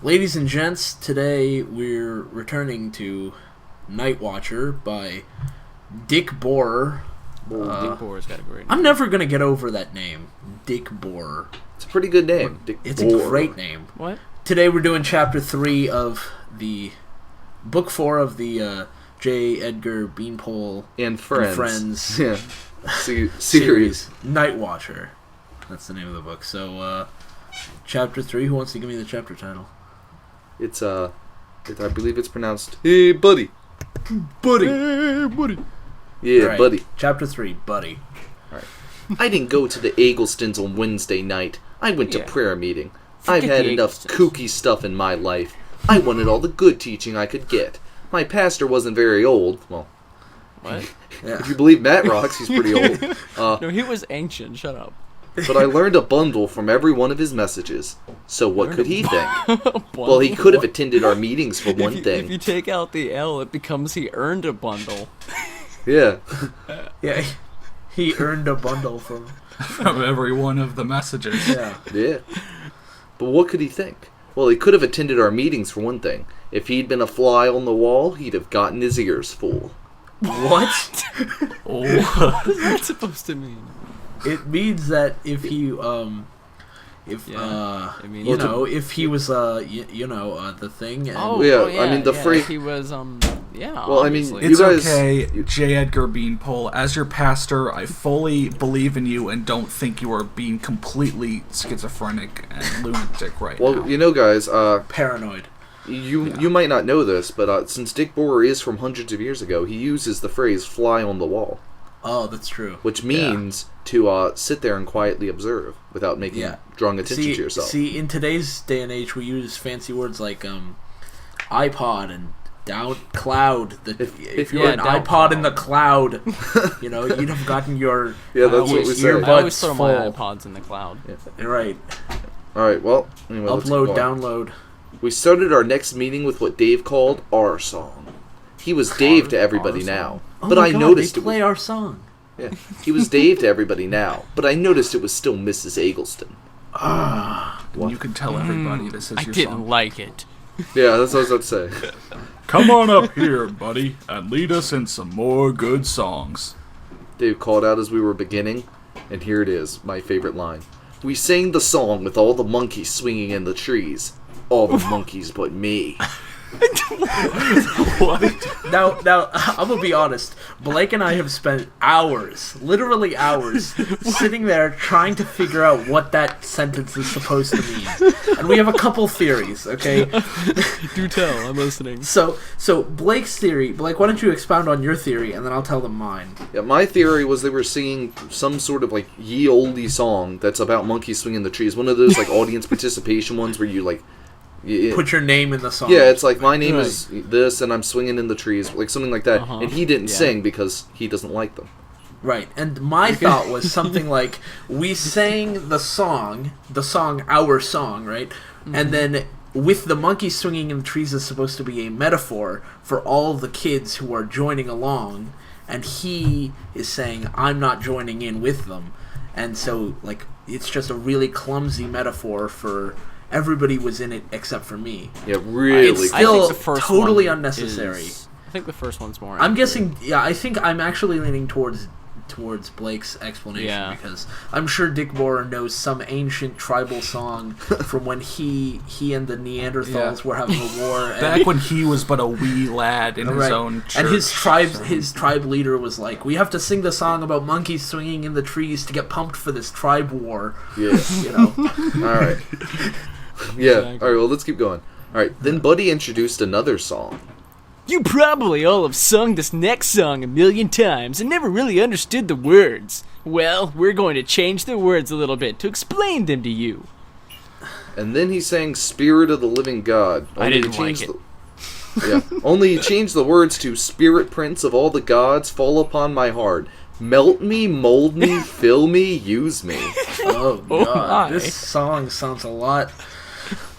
Ladies and gents, today we're returning to Night Watcher by Dick Borer. Dick Borer's got a great name. I'm never going to get over that name, Dick Borer. It's a pretty good name. It's a great name. What? Today we're doing Chapter 3 of the Book 4 of the J. Edgar Beanpole and Friends. Yeah. Series. Night Watcher. That's the name of the book. So, Chapter 3, who wants to give me the chapter title? It's, I believe it's pronounced, Hey, buddy. Buddy. Hey, buddy. Yeah, right. buddy. Chapter 3, Buddy. All right. I didn't go to the Egglestons on Wednesday night. I went to prayer meeting. I've had enough kooky stuff in my life. I wanted all the good teaching I could get. My pastor wasn't very old. Well, What? Yeah. if you believe Matt Rocks, he's pretty old. No, he was ancient. Shut up. But I learned a bundle from every one of his messages. So what could he think? Well, he Bundle? could have attended our meetings for one If thing. you take out the L, it becomes he earned a bundle. Yeah. Yeah, he earned a bundle from every one of the messages. Yeah. Yeah. But what could he think? Well, he could have attended our meetings for one thing. If he'd been a fly on the wall, he'd have gotten his ears full. What? Oh. What is that supposed to mean? It means that if he, if he was, the thing. And I mean, the phrase... He was, Well, I mean, obviously. It's You guys- okay, J. Edgar Beanpole. As your pastor, I fully believe in you and don't think you are being completely schizophrenic and lunatic right now. Well, you know, guys, Paranoid. you might not know this, but since Dick Borer is from hundreds of years ago, he uses the phrase fly on the wall, Oh, that's true. which means to sit there and quietly observe without drawing attention to yourself. See, in today's day and age, we use fancy words like iPod and down cloud. If you're an down iPod in the cloud, you'd have gotten your Yeah, that's what we say. earbuds I always throw full. my iPods in the cloud. Right. Alright, well, anyway, let's keep Upload, going. download. We started our next meeting with what Dave called our song. He was Dave to everybody Our now, song? Oh but my I God, noticed they it play was, our song. yeah, he was Dave to everybody now, but I noticed it was still Mrs. Eggleston. And you can tell everybody this is I your didn't song. like it. Yeah, that's what I was about to say. Come on up here, buddy, and lead us in some more good songs. Dave called out as we were beginning, and here it is, my favorite line. We sang the song with all the monkeys swinging in the trees. All the monkeys but me. Now, I'm gonna be honest. Blake and I have spent hours, literally hours, sitting there trying to figure out what that sentence is supposed to mean, and we have a couple theories. Okay, Do tell, I'm listening. so Blake's theory. Blake, why don't you expound on your theory, and then I'll tell them mine. Yeah, my theory was they were singing some sort of like ye olde song that's about monkeys swinging in the trees. One of those like audience participation ones where you like Put your name in the song. yeah, it's like my name is this and I'm swinging in the trees, like something like that. And he didn't sing because he doesn't like them. Right, and my thought was something like, we sang the song, our song, right? Mm-hmm. And then with the monkey swinging in the trees is supposed to be a metaphor for all the kids who are joining along, and he is saying, I'm not joining in with them. And so, like, it's just a really clumsy metaphor for everybody was in it except for me. Yeah, really. It's I think still the first totally one unnecessary. I think the first one's more I'm accurate. guessing, I think I'm actually leaning towards Blake's explanation because I'm sure Dick Borer knows some ancient tribal song from when he and the Neanderthals were having a war. And, Back when he was but a wee lad in his own church. And his tribe leader was like, we have to sing the song about monkeys swinging in the trees to get pumped for this tribe war. Yeah. Alright. Yeah, alright, well, let's keep going. Alright, then Buddy introduced another song. You probably all have sung this next song a million times and never really understood the words. Well, we're going to change the words a little bit to explain them to you. And then he sang Spirit of the Living God. I didn't like it. Only he changed the words to Spirit Prince of all the gods, fall upon my heart. Melt me, mold me, fill me, use me. Oh, God. my. This song sounds a lot...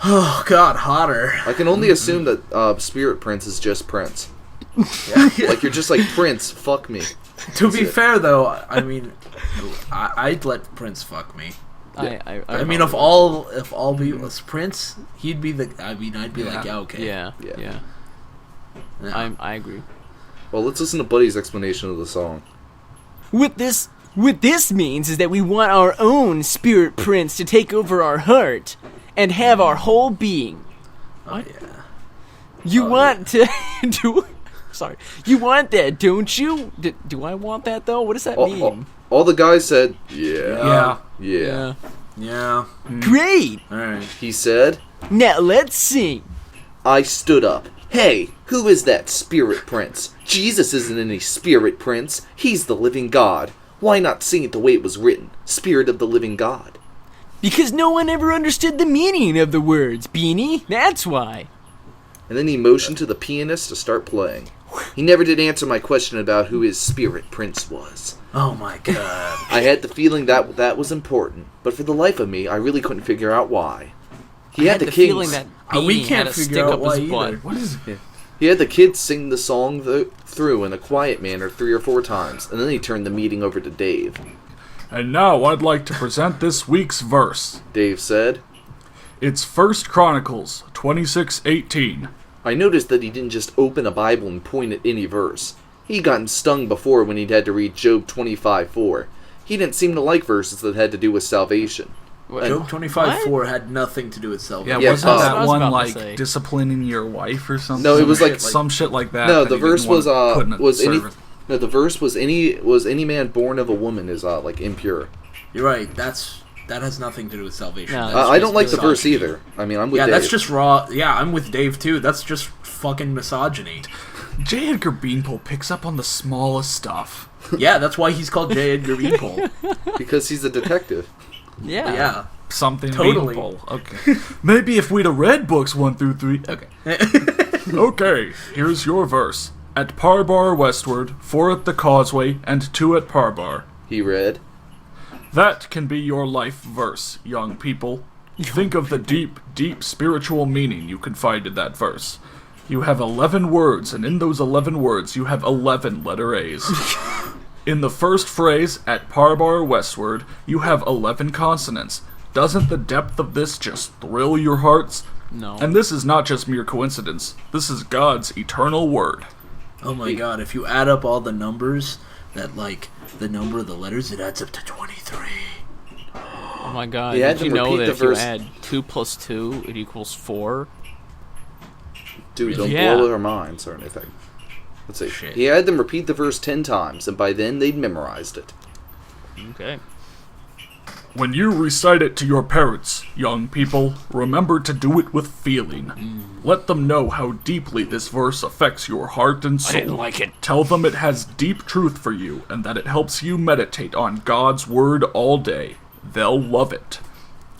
Oh, God, hotter. I can only assume that Spirit Prince is just Prince. Like, you're just like, Prince, fuck me. To be fair, though, I mean, I'd let Prince fuck me. I mean, if all Beatles, Prince, he'd be the. I mean, I'd be like, yeah, okay. Yeah. I agree. Well, let's listen to Buddy's explanation of the song. What this means is that we want our own spirit prince to take over our heart and have our whole being. Oh, yeah. You want to do? Sorry, you want that, don't you? Do I want that though? What does that mean? All the guys said, yeah. Great. All right. He said, Now let's sing. I stood up. Hey, who is that spirit prince? Jesus isn't any spirit prince. He's the living God. Why not sing it the way it was written? Spirit of the living God. Because no one ever understood the meaning of the words, Beanie. That's why. And then he motioned to the pianist to start playing. He never did answer my question about who his spirit prince was. Oh my god. I had the feeling that was important, but for the life of me, I really couldn't figure out why. He had the feeling kids. that Beanie We can't had to figure stick out up why his butt. either. What is it? He had the kids sing the song through in a quiet manner 3 or 4 times, and then he turned the meeting over to Dave. And now I'd like to present this week's verse. Dave said. It's 1 Chronicles 26:18. I noticed that he didn't just open a Bible and point at any verse. He'd gotten stung before when he'd had to read Job 25:4. He didn't seem to like verses that had to do with salvation. Job 25:4 had nothing to do with salvation. Yeah, Wasn't that's what I that was one about to like say. disciplining your wife or something? No, it was like some shit like that. No, that the he didn't verse was want to put in a any service. no, the verse was any man born of a woman is like impure. You're right. That has nothing to do with salvation. No. That's I don't just like the verse misogyny. either. I mean, I'm with Yeah, Dave. that's just raw. Yeah, I'm with Dave too. That's just fucking misogyny. J. Edgar Beanpole picks up on the smallest stuff. Yeah, that's why he's called J. Edgar Beanpole. because he's a detective. Yeah. Yeah. Something Totally. Beanpole. Okay. Maybe if we'd have read books 1 through 3. Okay. Okay, here's your verse. At Parbar westward, 4 at the causeway, and 2 at Parbar. He read. That can be your life verse, young people. Think of the deep, deep spiritual meaning you can find in that verse. You have 11 words, and in those 11 words, you have 11 letter A's. In the first phrase, at Parbar westward, you have 11 consonants. Doesn't the depth of this just thrill your hearts? No. And this is not just mere coincidence. This is God's eternal word. Oh my god, if you add up all the numbers, that like the number of the letters, it adds up to 23. Oh my god. He had Did you them know repeat that the if you verse. add 2 plus 2, it equals 4? Dude, don't Yeah. blow their minds or anything. Let's see. Shit. He had them repeat the verse 10 times, and by then they'd memorized it. Okay. When you recite it to your parents, young people, remember to do it with feeling. Let them know how deeply this verse affects your heart and soul. I didn't like it. Tell them it has deep truth for you and that it helps you meditate on God's word all day. They'll love it.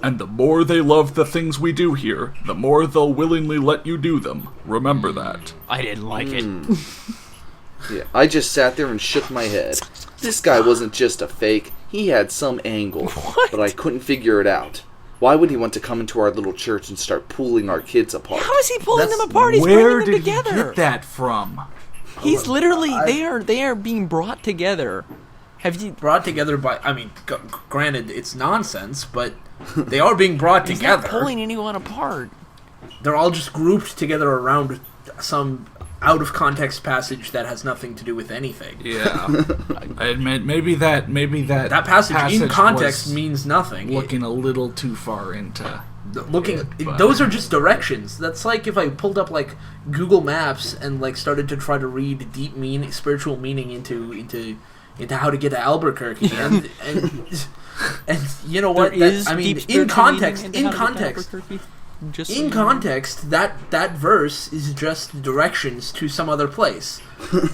And the more they love the things we do here, the more they'll willingly let you do them. Remember that. I didn't like it. Yeah, I just sat there and shook my head. This guy wasn't just a fake. He had some angle, but I couldn't figure it out. Why would he want to come into our little church and start pulling our kids apart? How is he pulling That's- them apart? He's Where bringing them did together. he get that from? He's literally they are being brought together. Have you? Brought together by, I mean, granted, it's nonsense, but they are being brought He's together. not pulling anyone apart. They're all just grouped together around some out of context passage that has nothing to do with anything. Yeah. I admit, maybe that That passage in context was means nothing. looking a little too far into Looking, but- those are just directions. That's like if I pulled up like Google Maps and like started to try to read deep spiritual meaning into how to get to Albuquerque, and you know what? There is I mean, deep in spiritual context, meaning into in how to get to context, Albuquerque? Just so in you know. context, that verse is just directions to some other place.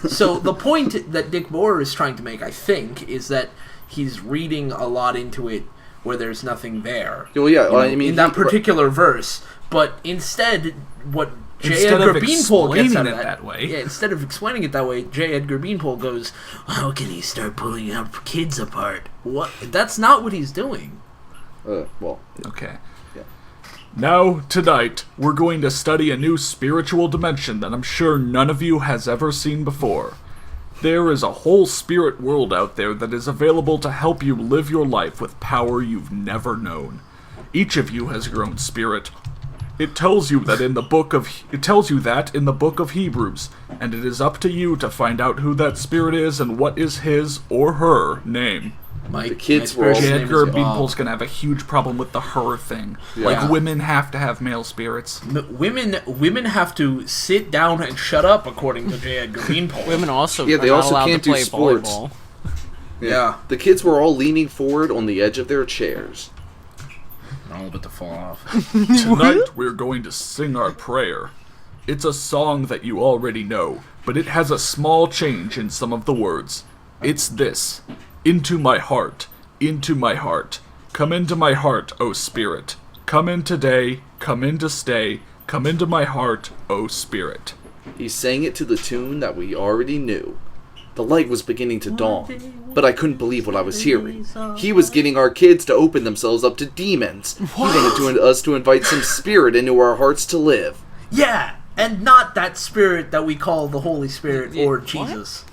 So the point that Dick Boer is trying to make, I think, is that he's reading a lot into it where there's nothing there. Well, yeah, You know, I mean, in that particular verse, but instead, what J. Instead Edgar of Beanpole gets out explaining of it that way. yeah, instead of explaining it that way, J. Edgar Beanpole goes, "How can he start pulling our kids apart?" What? That's not what he's doing. well, Okay. Yeah. Now, tonight, we're going to study a new spiritual dimension that I'm sure none of you has ever seen before. There is a whole spirit world out there that is available to help you live your life with power you've never known. Each of you has your own spirit. It tells you that in the book of Hebrews, and it is up to you to find out who that spirit is and what is his or her name. The kids were all... Edgar Beanpole's gonna have a huge problem with the her thing. Yeah. Like, women have to have male spirits. Women have to sit down and shut up, according to J. Edgar Beanpole. Women also Yeah, they are also not allowed can't to do play sports. volleyball. Yeah. The kids were all leaning forward on the edge of their chairs. All but to fall off. Tonight, we're going to sing our prayer. It's a song that you already know, but it has a small change in some of the words. It's this. Into my heart, into my heart. Come into my heart, O Spirit. Come in today, come in to stay. Come into my heart, O Spirit. He sang it to the tune that we already knew. The light was beginning to dawn, but I couldn't believe what I was hearing. He was getting our kids to open themselves up to demons. He wanted us to invite some spirit into our hearts to live. Yeah, and not that spirit that we call the Holy Spirit or Jesus.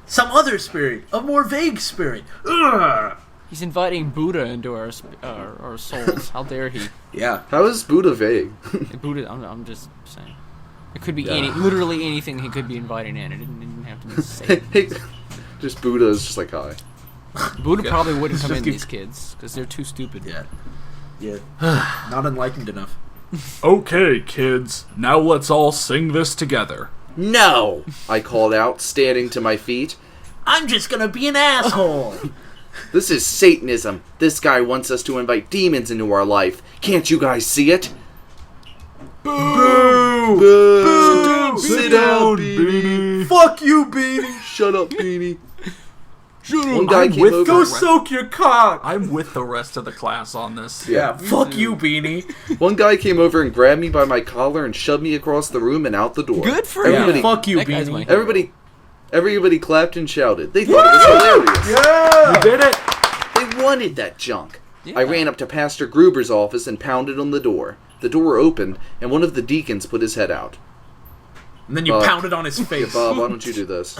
Some other spirit, a more vague spirit. Ugh. He's inviting Buddha into our souls. How dare he? Yeah. How is Buddha vague? Buddha, I'm just saying. It could be literally anything he could be inviting in. It didn't have to be Satan. Just Buddha is just like, hi. Buddha probably wouldn't come in these kids because they're too stupid. Yeah. Not enlightened enough. Okay, kids, now let's all sing this together. No! I called out, standing to my feet. I'm just gonna be an asshole. This is Satanism. This guy wants us to invite demons into our life. Can't you guys see it? Boo! Boo! Sit down, Beanie. Fuck you, Beanie. Shut up, Beanie. One guy came over. Go soak your cock. I'm with the rest of the class on this. Yeah, fuck you, Beanie. One guy came over and grabbed me by my collar and shoved me across the room and out the door. Good for Everybody- him. Fuck you, That guy's my Beanie. hero. Everybody clapped and shouted. They thought it was hilarious. Yeah. You did it! They wanted that junk. Yeah. I ran up to Pastor Gruber's office and pounded on the door. The door opened, and one of the deacons put his head out. And then you pounded on his face. Bob, why don't you do this?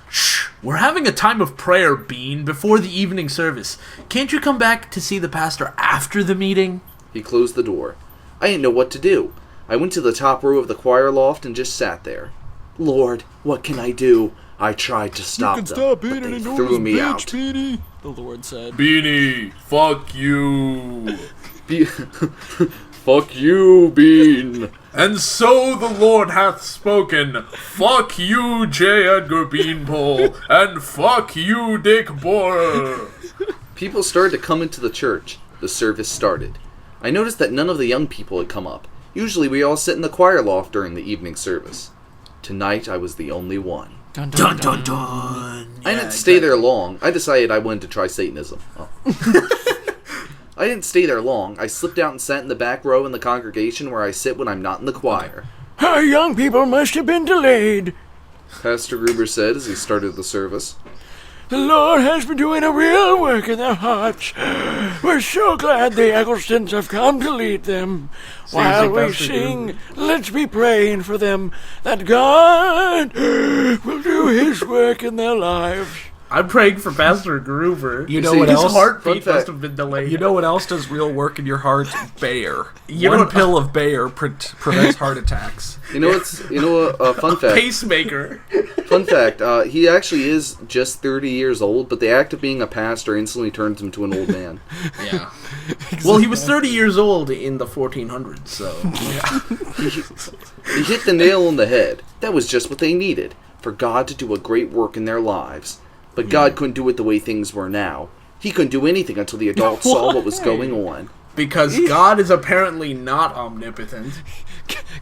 Shh. We're having a time of prayer, Bean, before the evening service. Can't you come back to see the pastor after the meeting? He closed the door. I didn't know what to do. I went to the top row of the choir loft and just sat there. Lord, what can I do? I tried to stop them, but they threw me out. Beanie, the Lord said. Beanie, fuck you. Fuck you, Bean. And so the Lord hath spoken. Fuck you, J. Edgar Beanpole, and fuck you, Dick Borer. People started to come into the church. The service started. I noticed that none of the young people had come up. Usually we all sit in the choir loft during the evening service. Tonight I was the only one. Dun dun dun. dun. I didn't stay there long. I decided I wanted to try Satanism. Oh. I didn't stay there long. I slipped out and sat in the back row in the congregation where I sit when I'm not in the choir. Our young people must have been delayed. Pastor Gruber said as he started the service. The Lord has been doing a real work in their hearts. We're so glad the Egglestons have come to lead them. While we Pastor sing, let's be praying for them that God will do His work in their lives. I'm praying for Pastor Gruber. You know See, what His else? heartbeat Fun must fact. have been delayed. You know what else does real work in your heart? Bayer. You One know- pill of Bayer prevents heart attacks. Fun fact. Pacemaker. Fun fact, he actually is just 30 years old, but the act of being a pastor instantly turns him to an old man. Yeah. Well, he was 30 years old in the 1400s, so... He hit the nail on the head. That was just what they needed, for God to do a great work in their lives. But God couldn't do it the way things were now. He couldn't do anything until the adults saw what was going on. Because God is apparently not omnipotent.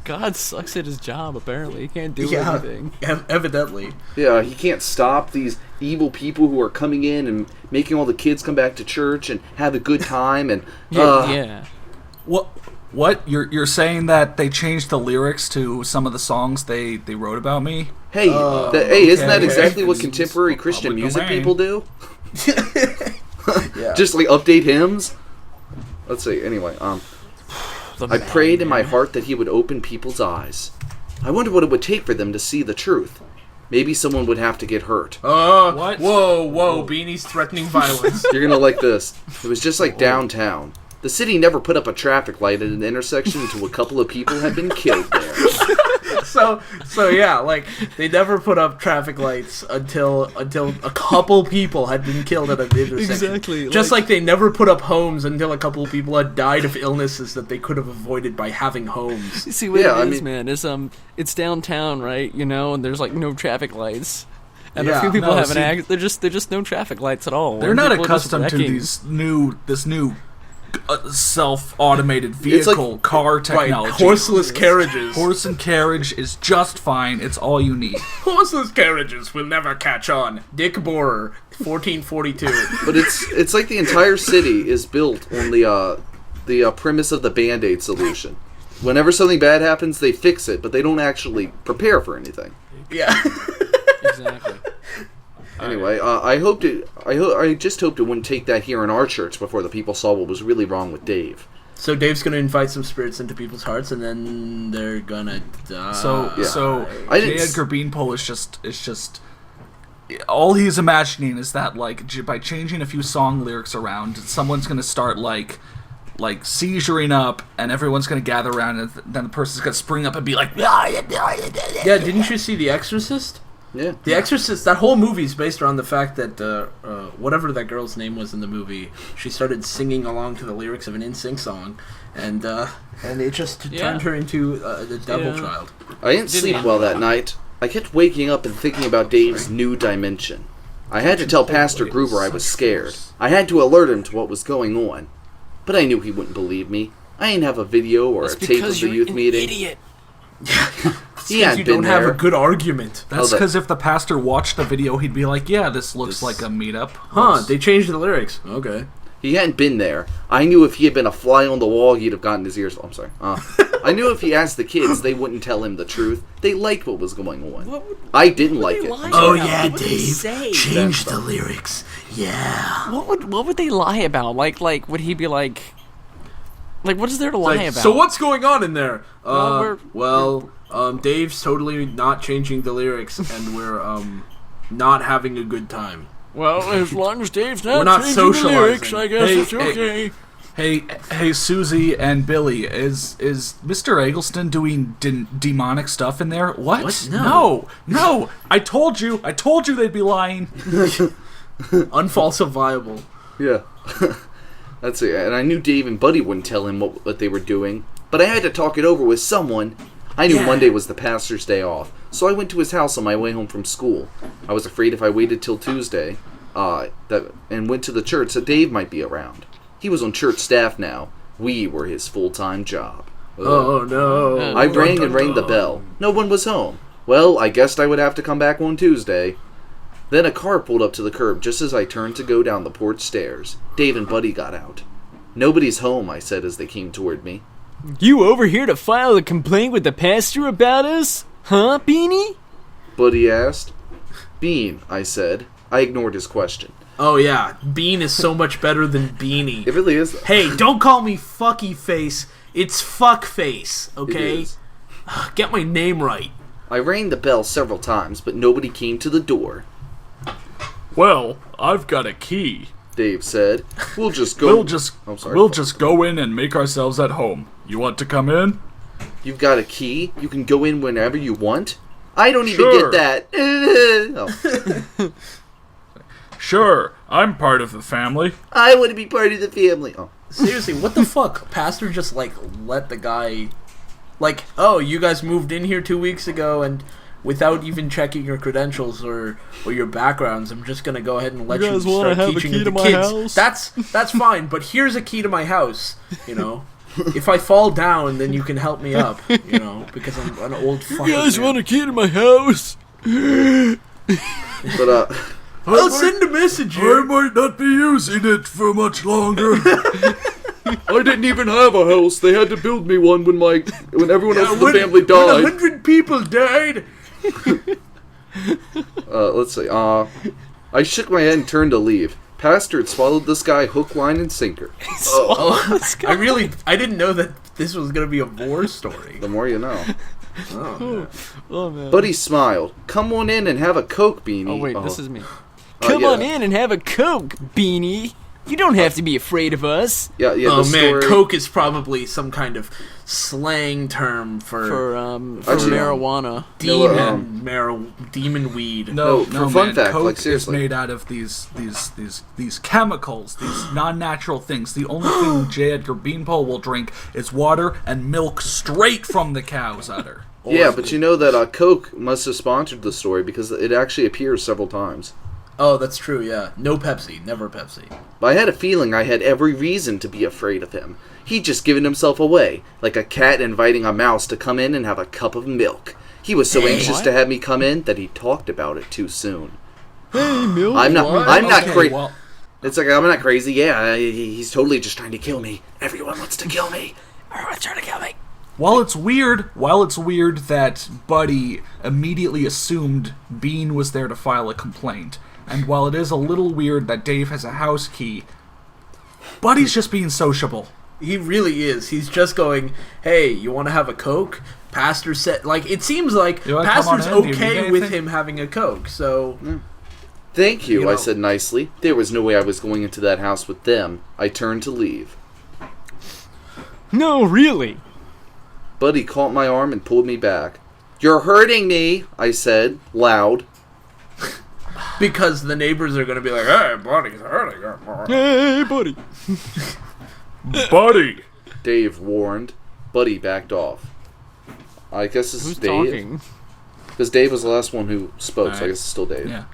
God sucks at his job, apparently. He can't do anything. Evidently. Yeah, he can't stop these evil people who are coming in and making all the kids come back to church and have a good time and... Yeah. What? You're saying that they changed the lyrics to some of the songs they wrote about me? Hey, isn't that okay. exactly what It's contemporary Christian public music domain. people do? Yeah. Just like update hymns? Let's see, anyway, I prayed in my heart that he would open people's eyes. I wonder what it would take for them to see the truth. Maybe someone would have to get hurt. What? Whoa, Beanie's threatening violence. You're gonna like this. It was just like downtown. The city never put up a traffic light at an intersection until a couple of people had been killed there. So yeah, like, they never put up traffic lights until a couple people had been killed at an intersection. Exactly. Just like they never put up homes until a couple of people had died of illnesses that they could have avoided by having homes. You see what it is, man, is it's downtown, right? You know, and there's like no traffic lights. And a few people have they're just no traffic lights at all. They're not accustomed to this new self-automated vehicle car technology. Right, horseless carriages. Horse and carriage is just fine. It's all you need. Horseless carriages will never catch on. Dick Borer, 1442. But it's like the entire city is built on the premise of the Band-Aid solution. Whenever something bad happens, they fix it, but they don't actually prepare for anything. Yeah. Exactly. Anyway, I just hoped it wouldn't take that here in our church before the people saw what was really wrong with Dave. So Dave's gonna invite some spirits into people's hearts, and then they're gonna die. So Edgar Beanpole is just all he's imagining is that, like, by changing a few song lyrics around, someone's gonna start like seizuring up, and everyone's gonna gather around, and then the person's gonna spring up and be like, yeah. Didn't you see The Exorcist? Yeah. The Exorcist, that whole movie's based around the fact that whatever that girl's name was in the movie, she started singing along to the lyrics of an NSYNC song, and it just turned her into the devil child. I didn't sleep well that night. I kept waking up and thinking about Dave's new dimension. I had to tell Pastor Gruber I was scared. I had to alert him to what was going on. But I knew he wouldn't believe me. I didn't have a video or a tape of the youth meeting. Idiot. He hadn't you been don't there. have a good argument. That's because if the pastor watched the video, he'd be like, yeah, this looks like a meetup. They changed the lyrics. Okay. He hadn't been there. I knew if he had been a fly on the wall, he'd have gotten his ears... I'm sorry. I knew if he asked the kids, they wouldn't tell him the truth. They liked what was going on. I didn't like it. Oh yeah, Dave. Change the lyrics. Yeah. What would they lie about? Like would he be like what is there to lie about? So what's going on in there? Dave's totally not changing the lyrics, and we're not having a good time. Well, as long as Dave's not changing socializing. the lyrics, I guess it's okay. Hey, Susie and Billy, is Mr. Eggleston doing demonic stuff in there? What? No. I told you they'd be lying. Unfalsifiable. Yeah. That's it. And I knew Dave and Buddy wouldn't tell him what they were doing, but I had to talk it over with someone. I knew Monday was the pastor's day off, so I went to his house on my way home from school. I was afraid if I waited till Tuesday and went to the church that Dave might be around. He was on church staff now. We were his full-time job. Oh, no. I rang and rang the bell. No one was home. Well, I guessed I would have to come back on Tuesday. Then a car pulled up to the curb just as I turned to go down the porch stairs. Dave and Buddy got out. Nobody's home, I said as they came toward me. You over here to file a complaint with the pastor about us? Huh, Beanie? Buddy asked. Bean, I said. I ignored his question. Oh yeah, Bean is so much better than Beanie. It really is. Hey, don't call me fucky face. It's fuck face, okay? Get my name right. I rang the bell several times, but nobody came to the door. Well, I've got a key, Dave said. We'll just go... We'll just go in and make ourselves at home. You want to come in? You've got a key? You can go in whenever you want? I don't even get that. Oh. Sure, I'm part of the family. I want to be part of the family. Oh. Seriously, what the fuck? Pastor just, let the guy... oh, you guys moved in here 2 weeks ago, and without even checking your credentials or your backgrounds, I'm just gonna go ahead and let you start teaching the kids. That's fine, but here's a key to my house, you know? If I fall down, then you can help me up, you know, because I'm an old fucker. You guys want a key to my house? But, I'll send a message here. I might not be using it for much longer. I didn't even have a house. They had to build me one when everyone else in the family died. When 100 people died. Let's see. I shook my head and turned to leave. Pastor had swallowed this guy hook, line, and sinker. I didn't know that this was going to be a war story. The more you know. Oh, man. Buddy smiled. Come on in and have a Coke, Beanie. Oh, wait, this is me. Come on in and have a Coke, Beanie. You don't have to be afraid of us. Yeah. Oh the man, story... Coke is probably some kind of slang term for marijuana. Demon weed. No, for fun man. fact, Coke like, seriously. is made out of these chemicals, these non-natural things. The only thing J. Edgar Beanpole will drink is water and milk straight from the cow's udder. Yeah, but you know that Coke must have sponsored the story because it actually appears several times. Oh, that's true, yeah. No Pepsi. Never Pepsi. But I had a feeling I had every reason to be afraid of him. He'd just given himself away, like a cat inviting a mouse to come in and have a cup of milk. He was so anxious to have me come in that he talked about it too soon. Hey, milk. I'm not crazy. Well, It's like, I'm not crazy. Yeah, he's totally just trying to kill me. Everyone wants to kill me. Everyone's trying to kill me. while it's weird that Buddy immediately assumed Bean was there to file a complaint, and while it is a little weird that Dave has a house key, Buddy's just being sociable. He really is. He's just going, hey, you want to have a Coke? Pastor said, like, it seems like Pastor's okay with him having a Coke, so... Thank you, know. I said nicely. There was no way I was going into that house with them. I turned to leave. No, really. Buddy caught my arm and pulled me back. You're hurting me, I said, loud. Because the neighbors are going to be like, hey, Buddy's hurting her. Hey, buddy. Buddy! Dave warned. Buddy backed off. I guess this Who's is Dave. talking? Because Dave was the last one who spoke, so I Alright. guess it's still Dave. Yeah.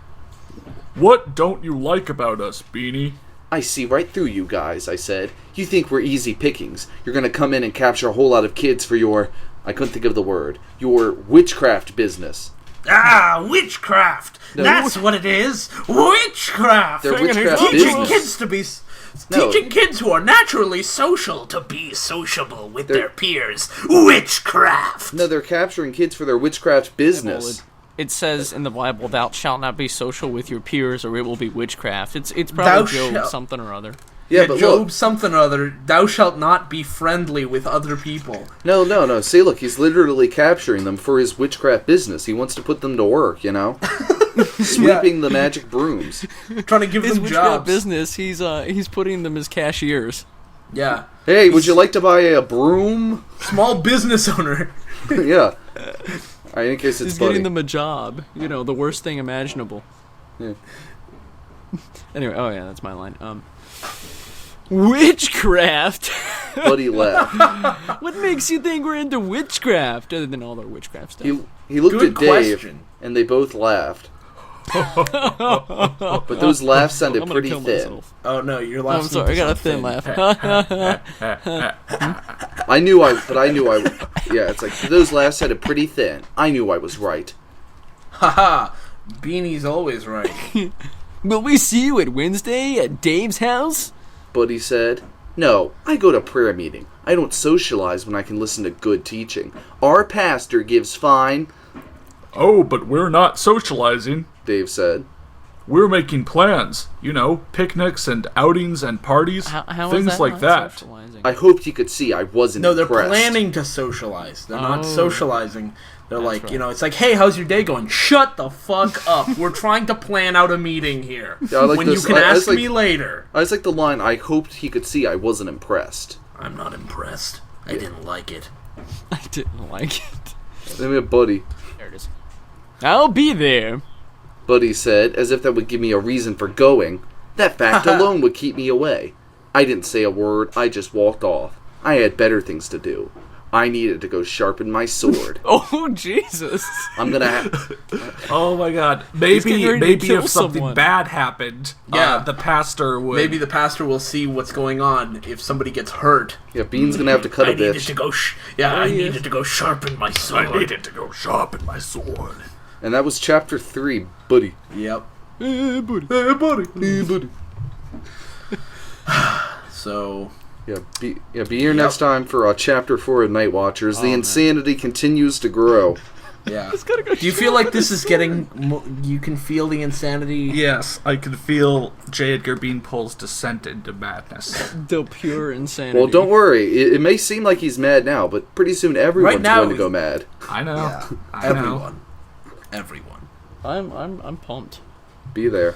What don't you like about us, Beanie? I see right through you guys, I said. You think we're easy pickings. You're gonna come in and capture a whole lot of kids for your... I couldn't think of the word. Your witchcraft business. Ah, witchcraft! No. That's what it is! Witchcraft! They're witchcraft Teaching business. kids to be... No. Teaching kids who are naturally social to be sociable with their peers. Witchcraft! No, they're capturing kids for their witchcraft business. It says in the Bible, "Thou shalt not be social with your peers, or it will be witchcraft." It's probably Job something or other. Yeah, but Job look. something or other. Thou shalt not be friendly with other people. No. See, look, he's literally capturing them for his witchcraft business. He wants to put them to work, you know? Sweeping the magic brooms. Trying to give His them witchcraft jobs. business, he's putting them as cashiers. Yeah. Hey, would you like to buy a broom? Small business owner. Yeah. Alright, in case it's He's Buddy. getting them a job. You know, the worst thing imaginable. Yeah. Anyway, oh yeah, that's my line. Witchcraft? Buddy laughed. What makes you think we're into witchcraft, other than all our witchcraft stuff? He looked Good at Dave, question. and they both laughed. But those laughs sounded I'm gonna pretty kill thin. myself. Oh no, your Oh, last I'm sorry, I got a thin laugh. I knew I. Yeah, it's like, those laughs sounded pretty thin. I knew I was right. Haha. Beanie's always right. Will we see you at Wednesday at Dave's house? Buddy said. No, I go to prayer meeting. I don't socialize when I can listen to good teaching. Our pastor gives fine, Oh, but we're not socializing. Dave said. We're making plans. You know, picnics and outings and parties. How things is that like not that. socializing? I hoped you could see I wasn't No, they're impressed. planning to socialize. They're not Oh. socializing. They're like, right. you know, it's like, hey, how's your day going? Shut the fuck up. We're trying to plan out a meeting here. Yeah, I like when this. you can I ask like- me later. I just like the line, I hoped he could see I wasn't impressed. I'm not impressed. I didn't like it. I didn't like it. Then we have Buddy. There it is. I'll be there. Buddy said, as if that would give me a reason for going. That fact alone would keep me away. I didn't say a word, I just walked off. I had better things to do. I needed to go sharpen my sword. Oh, Jesus. I'm gonna have... Oh my god. getting ready to kill If something someone. bad happened, Yeah. the pastor would... Maybe the pastor will see what's going on if somebody gets hurt. Yeah, Bean's gonna have to cut a I needed bitch. to go. I needed to go sharpen my sword. I needed to go sharpen my sword. And that was chapter 3, Buddy. Yep. Hey, buddy. Hey, Buddy. Hey, Buddy. So Yeah, be here next time for chapter 4 of Night Watchers. The insanity continues to grow. Yeah. Just gotta go Do you feel like this is getting... You can feel the insanity? Yes, I can feel J. Edgar Beanpole's descent into madness. the pure insanity. Well, don't worry. It may seem like he's mad now, but pretty soon everyone's going to go mad. I know. Yeah. I know. Everyone. I'm pumped. Be there.